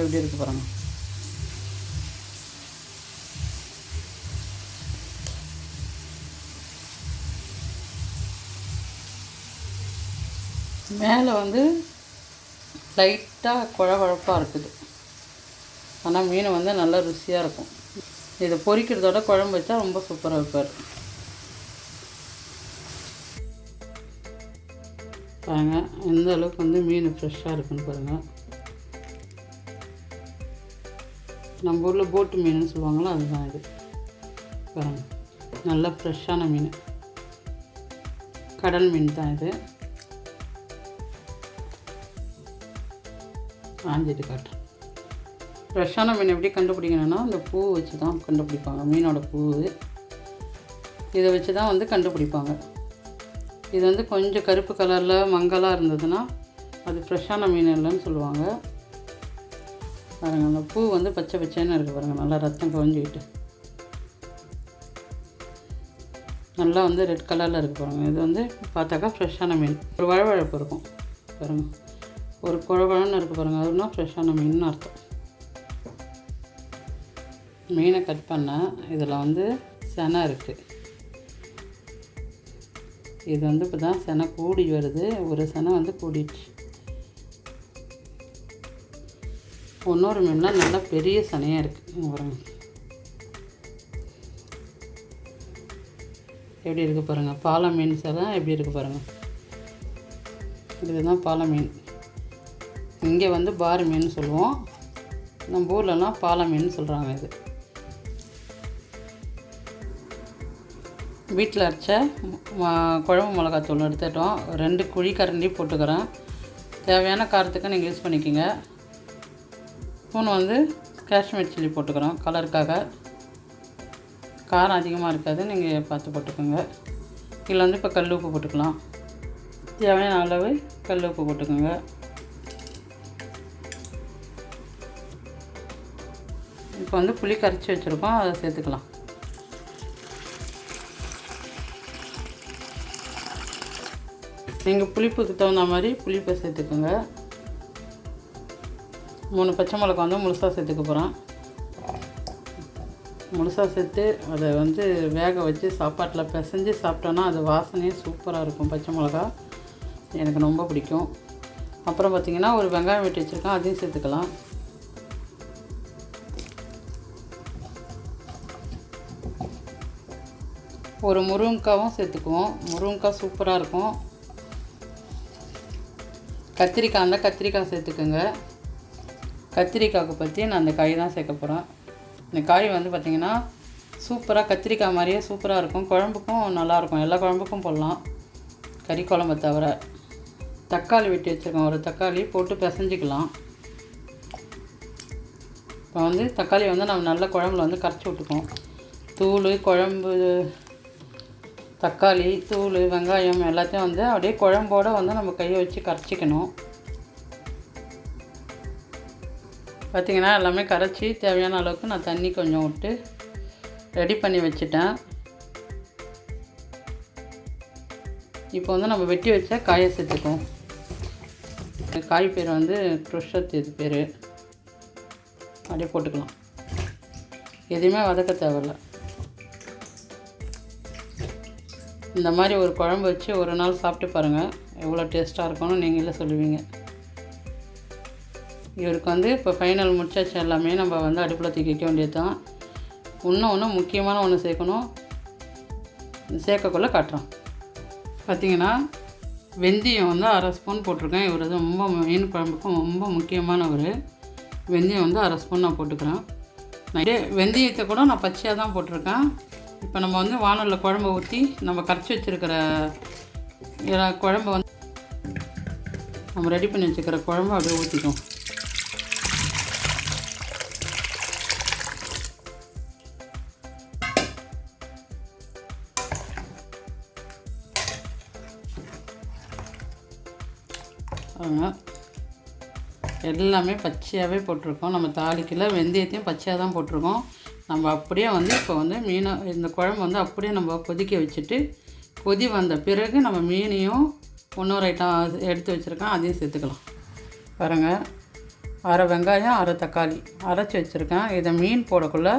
எப்படி இருக்குது பாருங்கள். மேலே வந்து லைட்டாக குழகுழப்பாக இருக்குது. ஆனால் மீன் வந்து நல்லா ருசியாக இருக்கும். இதை பொரிக்கிறதோட குழம்பு வச்சா ரொம்ப சூப்பராக இருப்பார். பாருங்கள் எந்த அளவுக்கு வந்து மீன் ஃப்ரெஷ்ஷாக இருக்குன்னு பாருங்கள். நம்ம ஊரில் போட்டு மீன் சொல்லுவாங்களோ அதுதான் இது. பாருங்கள் நல்லா ஃப்ரெஷ்ஷான மீன், கடல் மீன் தான் இது. ஆஞ்சிட்டு காட்டுறேன். ஃப்ரெஷ்ஷான மீன் எப்படி கண்டுபிடிக்கணும்னா இந்த பூ வச்சு தான் கண்டுபிடிப்பாங்க. மீனோட பூ இதை வச்சு தான் வந்து கண்டுபிடிப்பாங்க. இது வந்து கொஞ்சம் கருப்பு கலரில் மங்கலாக இருந்ததுன்னா அது ஃப்ரெஷ்ஷான மீன் இல்லைன்னு சொல்லுவாங்க. பாருங்கள் அந்த பூ வந்து பச்சை பச்சைன்னு இருக்குது பாருங்கள். நல்லா ரத்தம் கவிஞ்சிக்கிட்டு நல்லா வந்து ரெட் கலரில் இருக்குது பாருங்கள். இது வந்து பார்த்தாக்கா ஃப்ரெஷ்ஷான மீன். ஒரு வழவழப்பு இருக்கும் பாருங்கள். ஒரு குழகுழன்னு இருக்குது பாருங்கள். அதுனா ஃப்ரெஷ்ஷான மீன் அர்த்தம். மீனை கட் பண்ணேன். இதில் வந்து செனை இருக்குது. இது வந்து இப்போ தான் செனை கூடி வருது. ஒரு செனை வந்து கூடிடுச்சு. இன்னொரு மீன்லாம் நல்லா பெரிய சனையாக இருக்குது பாருங்கள். எப்படி இருக்குது பாருங்கள். பாலை மீன் செனை எப்படி இருக்குது பாருங்கள். இதுதான் பாலை மீன். இங்கே வந்து பாரு மீன் சொல்லுவோம். நம்ம ஊர்லலாம் பாலை மீன் சொல்கிறாங்க. இது வீட்டில் அரைச்ச குழம்பு மிளகாத்தூள் எடுத்துட்டோம். 2 குழி கரண்டி போட்டுக்கிறேன். தேவையான காரத்துக்கு நீங்கள் யூஸ் பண்ணிக்கோங்க. ஸ்பூன் வந்து காஷ்மீர் சில்லி போட்டுக்கிறோம் கலருக்காக. காரம் அதிகமாக இருக்காது, நீங்கள் பார்த்து போட்டுக்கோங்க. இதில் வந்து இப்போ கல் உப்பு போட்டுக்கலாம். தேவையான அளவு கல் உப்பு போட்டுக்கோங்க. இப்போ வந்து புளி கரைச்சி வச்சுருக்கோம், அதை சேர்த்துக்கலாம். நீங்கள் புளிப்புக்கு தகுந்த மாதிரி புளிப்பை சேர்த்துக்கோங்க. 3 பச்சை மிளகா வந்து முழுசாக சேர்த்துக்க போகிறேன். முழுசாக சேர்த்து அதை வந்து வேக வச்சு சாப்பாட்டில் பிசைஞ்சு சாப்பிட்டோன்னா அது வாசனையே சூப்பராக இருக்கும். பச்சை மிளகா எனக்கு ரொம்ப பிடிக்கும். அப்புறம் பார்த்திங்கன்னா ஒரு வெங்காயம் வெட்டி வச்சுருக்கேன், அதையும் சேர்த்துக்கலாம். ஒரு முருங்கைக்காவும் சேர்த்துக்குவோம். முருங்கைக்காய் சூப்பராக இருக்கும். கத்திரிக்காய் இருந்தால் கத்திரிக்காய் சேர்த்துக்குங்க. கத்திரிக்காய்க்கு பற்றி நான் அந்த காய் தான் சேர்க்க போகிறேன். இந்த காய் வந்து பார்த்திங்கன்னா சூப்பராக கத்திரிக்காய் மாதிரியே சூப்பராக இருக்கும். குழம்புக்கும் நல்லாயிருக்கும். எல்லா குழம்புக்கும் போடலாம், கறி குழம்பை தவிர. தக்காளி வெட்டி வச்சுருக்கோம். ஒரு தக்காளி போட்டு பிசைஞ்சிக்கலாம். இப்போ வந்து தக்காளி வந்து நம்ம நல்ல குழம்புல வந்து கரைச்சி விட்டுக்குவோம். தூள், குழம்பு, தக்காளி, தூள், வெங்காயம் எல்லாத்தையும் வந்து அப்படியே குழம்போடு வந்து நம்ம கையை வச்சு கரைச்சிக்கணும். பார்த்திங்கன்னா எல்லாமே கரைச்சி தேவையான அளவுக்கு நான் தண்ணி கொஞ்சம் விட்டு ரெடி பண்ணி வச்சுட்டேன். இப்போ வந்து நம்ம வெட்டி வச்ச காயை சேர்த்துக்குவோம். காய் பேர் வந்து க்ருஷத், இது பேர். அப்படியே போட்டுக்கலாம். எதுவுமே வதக்க தேவையில்லை. இந்த மாதிரி ஒரு குழம்பு வச்சு ஒரு நாள் சாப்பிட்டு பாருங்கள், எவ்வளோ டேஸ்ட்டாக இருக்கும்னு நீங்களே சொல்லுவீங்க. இவருக்கு வந்து இப்போ ஃபைனல் முடிச்சாச்சு. எல்லாமே நம்ம வந்து அடுப்பில் தூக்கி வைக்க வேண்டியது தான். இன்னும் முக்கியமான ஒன்று சேர்க்கணும். சேர்க்கக்குள்ளே காட்டுறோம். பார்த்திங்கன்னா வெந்தயம் வந்து 1/2 ஸ்பூன் போட்டிருக்கேன். இவர் வந்து ரொம்ப மீன் குழம்புக்கும் ரொம்ப முக்கியமான ஒரு வெந்தயம் வந்து 1/2 ஸ்பூன் நான் போட்டுக்கிறேன். வெந்தயத்தை கூட நான் பச்சையாக தான் போட்டிருக்கேன். இப்போ நம்ம வந்து வானலில் குழம்பை ஊற்றி நம்ம கரைச்சி வச்சுருக்கிற குழம்பை வந்து நம்ம ரெடி பண்ணி வச்சுக்கிற குழம்பு அப்படியே ஊற்றிக்கும். எல்லாமே பச்சையாகவே போட்டிருக்கோம். நம்ம தாளிக்கல, வெந்தயத்தையும் பச்சையாக தான் போட்டிருக்கோம். நம்ம அப்படியே வந்து இப்போ வந்து மீனை, இந்த குழம்பு வந்து அப்படியே நம்ம கொதிக்க வச்சுட்டு, கொதி வந்த பிறகு நம்ம மீனையும் இன்னொரு ஐட்டம் எடுத்து வச்சுருக்கோம், அதையும் சேர்த்துக்கலாம். பாருங்கள், அரை வெங்காயம், அரை தக்காளி அரைச்சி வச்சுருக்கேன். இதை மீன் போடக்குள்ளே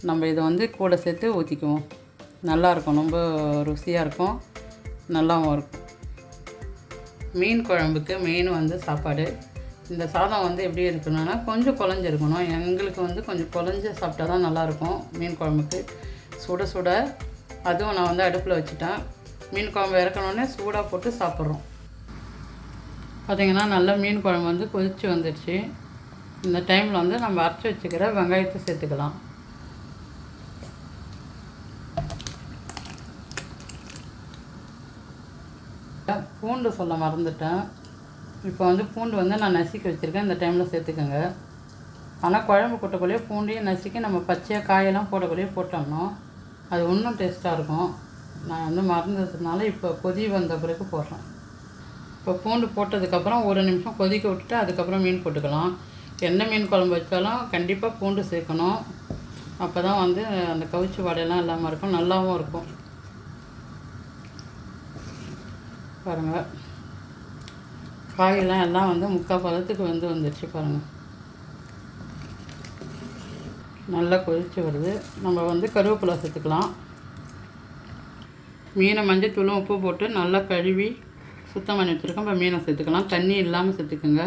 நம்ம இதை வந்து கூட சேர்த்து ஊற்றிக்குவோம். நல்லாயிருக்கும், ரொம்ப ருசியாக இருக்கும், நல்லாவும் இருக்கும். மீன் குழம்புக்கு மெயின் வந்து சாப்பாடு. இந்த சாதம் வந்து எப்படி இருக்கணும்னா கொஞ்சம் குழஞ்சிருக்கணும். எங்களுக்கு வந்து கொஞ்சம் குழஞ்சி சாப்பிட்டா தான் நல்லாயிருக்கும் மீன் குழம்புக்கு. சுட சுட அதுவும் நான் வந்து அடுப்பில் வச்சுட்டேன். மீன் குழம்பு இறக்கணுன்னே சூடாக போட்டு சாப்பிட்றோம். பார்த்திங்கன்னா நல்லா மீன் குழம்பு வந்து கொதித்து வந்துடுச்சு. இந்த டைமில் வந்து நம்ம அரைச்சி வச்சுக்கிற வெங்காயத்தை சேர்த்துக்கலாம். பூண்டு சொல்ல மறந்துட்டேன். இப்போ வந்து பூண்டு வந்து நான் நசுக்கி வச்சுருக்கேன். இந்த டைமில் சேர்த்துக்கோங்க. ஆனால் குழம்பு கொட்டக்குள்ளேயே பூண்டையும் நசுக்கி நம்ம பச்சையாக காயெல்லாம் போடக்குள்ளேயே போட்டோம்னா அது இன்னும் டேஸ்ட்டாக இருக்கும். நான் வந்து மறந்ததுனால இப்போ கொதி வந்த பிறகு போடுறேன். இப்போ பூண்டு போட்டதுக்கப்புறம் ஒரு நிமிஷம் கொதிக்க விட்டுட்டு அதுக்கப்புறம் மீன் போட்டுக்கலாம். என்ன மீன் குழம்பு வச்சாலும் கண்டிப்பாக பூண்டு சேர்க்கணும். அப்போ தான் வந்து அந்த கவுச்சி வாடையெல்லாம் இல்லாமல் இருக்கும், நல்லாவும் இருக்கும். பாருங்கள், காயெல்லாம் எல்லாம் வந்து முக்கால் பதத்துக்கு வந்துடுச்சு பாருங்கள். நல்லா கொதித்து வருது. நம்ம வந்து கருவேப்பிலை சேர்த்துக்கலாம். மீனை மஞ்சத்தூளும் உப்பு போட்டு நல்லா கழுவி சுத்தம் பண்ணி வச்சுருக்கோம். இப்போ மீனை சேர்த்துக்கலாம். தண்ணி இல்லாமல் சேர்த்துக்குங்க.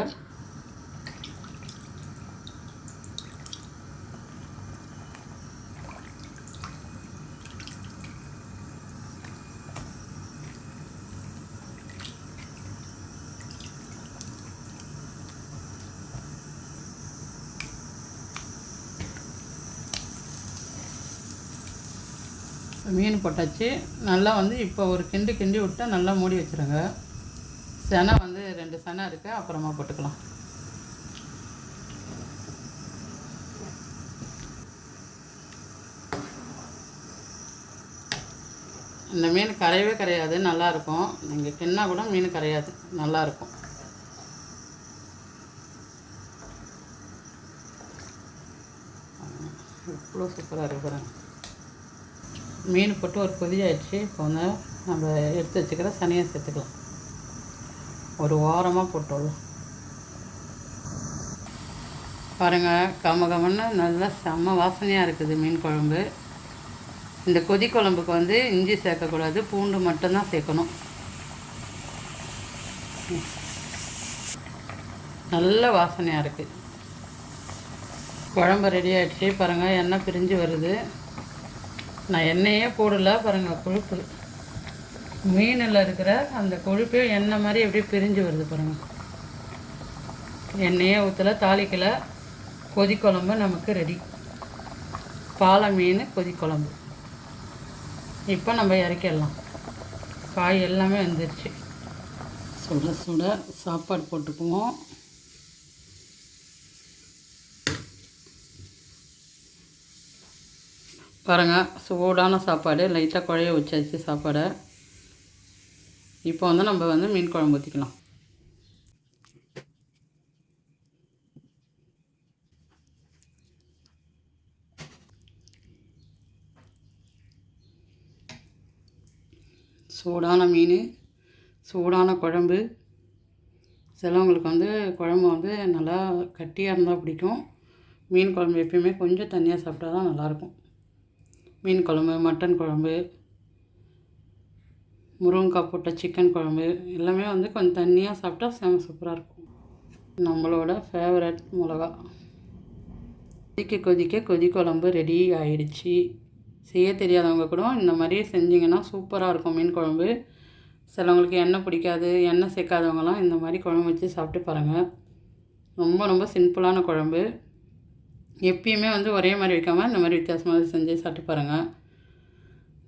மீன் போட்டாச்சு. நல்லா வந்து இப்போ ஒரு கிண்டி விட்டால் நல்லா மூடி வச்சுருங்க. செனை வந்து 2 செனை இருக்குது, அப்புறமா போட்டுக்கலாம். இந்த மீன் கரையவே கரையாது, நல்லாயிருக்கும். நீங்கள் கிண்ணா கூட மீன் கரையாது, நல்லாயிருக்கும். இவ்வளோ சூப்பராக இருக்கு பாருங்கள். மீன் போட்டு ஒரு கொதி ஆயிடுச்சு. இப்போ வந்து நம்ம எடுத்து வச்சுக்கிற சனியை சேர்த்துக்கலாம். ஒரு ஓரமாக போட்டோம் பாருங்கள். கமகமன்னு நல்லா செம்ம வாசனையாக இருக்குது மீன் குழம்பு. இந்த கொதி குழம்புக்கு வந்து இஞ்சி சேர்க்கக்கூடாது, பூண்டு மட்டும்தான் சேர்க்கணும். நல்ல வாசனையாக இருக்குது. குழம்பு ரெடி ஆகிடுச்சு பாருங்கள். எண்ணெய் பிரிஞ்சு வருது. நான் எண்ணெயே போடலை பாருங்கள். கொழுப்பு மீனில் இருக்கிற அந்த கொழுப்பே எண்ணெய் மாதிரி எப்படி பிரிஞ்சு வருது பாருங்கள். எண்ணெயே ஊற்றலை, தாளிக்கலை. கொதி குழம்பு நமக்கு ரெடி. பாலை மீன் கொதி குழம்பு. இப்போ நம்ம இறக்கிடலாம். காய் எல்லாமே வந்துடுச்சு. சுட சுட சாப்பாடு போட்டுக்குவோம். பாருங்கள், சூடான சாப்பாடு. லைட்டாக குழைய வச்சாச்சு சாப்பாடை. இப்போ வந்து நம்ம வந்து மீன் குழம்பு ஊற்றிக்கலாம். சூடான மீன், சூடான குழம்பு. சிலவங்களுக்கு வந்து குழம்பு வந்து நல்லா கட்டியாக இருந்தால் பிடிக்கும். மீன் குழம்பு எப்பயுமே கொஞ்சம் தண்ணியாக சாப்பிட்டா தான் நல்லாயிருக்கும். மீன் குழம்பு, மட்டன் குழம்பு, முருங்கைக்காய் போட்ட சிக்கன் குழம்பு எல்லாமே வந்து கொஞ்சம் தண்ணியாக சாப்பிட்டா செம சூப்பராக இருக்கும். நம்மளோட ஃபேவரட் மிளகா. கொதிக்க கொதி குழம்பு ரெடி ஆகிடுச்சு. செய்ய தெரியாதவங்க கூட இந்த மாதிரி செஞ்சிங்கன்னா சூப்பராக இருக்கும் மீன் குழம்பு. சிலவங்களுக்கு எண்ணெய் பிடிக்காது, எண்ணெய் சேர்க்காதவங்களாம் இந்த மாதிரி குழம்பு வச்சு சாப்பிட்டு பாருங்கள். ரொம்ப ரொம்ப சிம்பிளான குழம்பு. எப்பயுமே வந்து ஒரே மாதிரி வைக்காமல் இந்த மாதிரி வித்தியாசமாக செஞ்சு சாப்பிட்டு பாருங்கள்.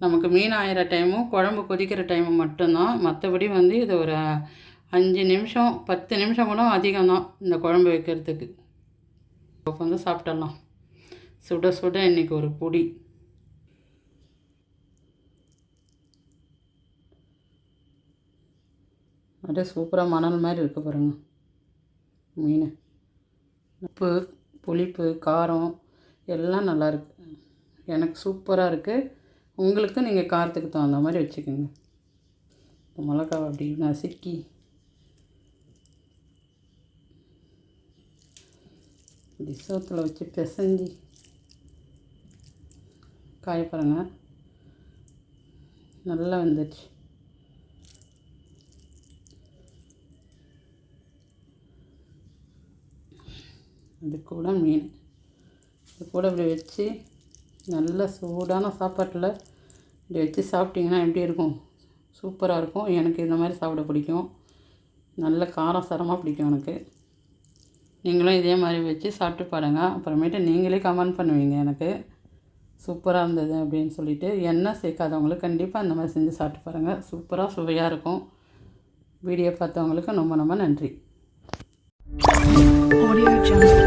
நமக்கு மீன் ஆயிர டைமும் குழம்பு கொதிக்கிற டைமும் மட்டும்தான். மற்றபடி வந்து இது ஒரு 5 நிமிஷம் 10 நிமிஷம் கூட அதிகம்தான் இந்த குழம்பு வைக்கிறதுக்கு. இப்போ வந்து சாப்பிடலாம். சுட சுட இன்றைக்கி ஒரு பொடி. அப்படியே சூப்பராக மணல் மாதிரி இருக்குது பாருங்கள் மீன். உப்பு, புளிப்பு, காரம் எல்லாம் நல்லாயிருக்கு. எனக்கு சூப்பராக இருக்குது. உங்களுக்கு நீங்கள் காரத்துக்கு தகுந்த மாதிரி வச்சுக்கோங்க. மிளகாவை அப்படி நசுக்கி இப்படி சோத்தில் வச்சு பிசைஞ்சி காய பாருங்க, நல்லா வந்துடுச்சு. இது கூட மீன், இது கூட இப்படி வச்சு நல்ல சூடான சாப்பாட்டில் இப்படி வச்சு சாப்பிட்டிங்கன்னா எப்படி இருக்கும்? சூப்பராக இருக்கும். எனக்கு இந்த மாதிரி சாப்பிட பிடிக்கும். நல்ல காரம் சாரமாக பிடிக்கும் எனக்கு. நீங்களும் இதே மாதிரி வச்சு சாப்பிட்டு பாருங்கள். அப்புறமேட்டு நீங்களே கமெண்ட் பண்ணுவீங்க எனக்கு சூப்பராக இருந்தது அப்படின்னு சொல்லிவிட்டு. எண்ணெய் சேர்க்காதவங்களுக்கு கண்டிப்பாக இந்த மாதிரி செஞ்சு சாப்பிட்டு பாருங்கள். சூப்பராக சுவையாக இருக்கும். வீடியோ பார்த்தவங்களுக்கு ரொம்ப ரொம்ப நன்றி. Audio Jungle.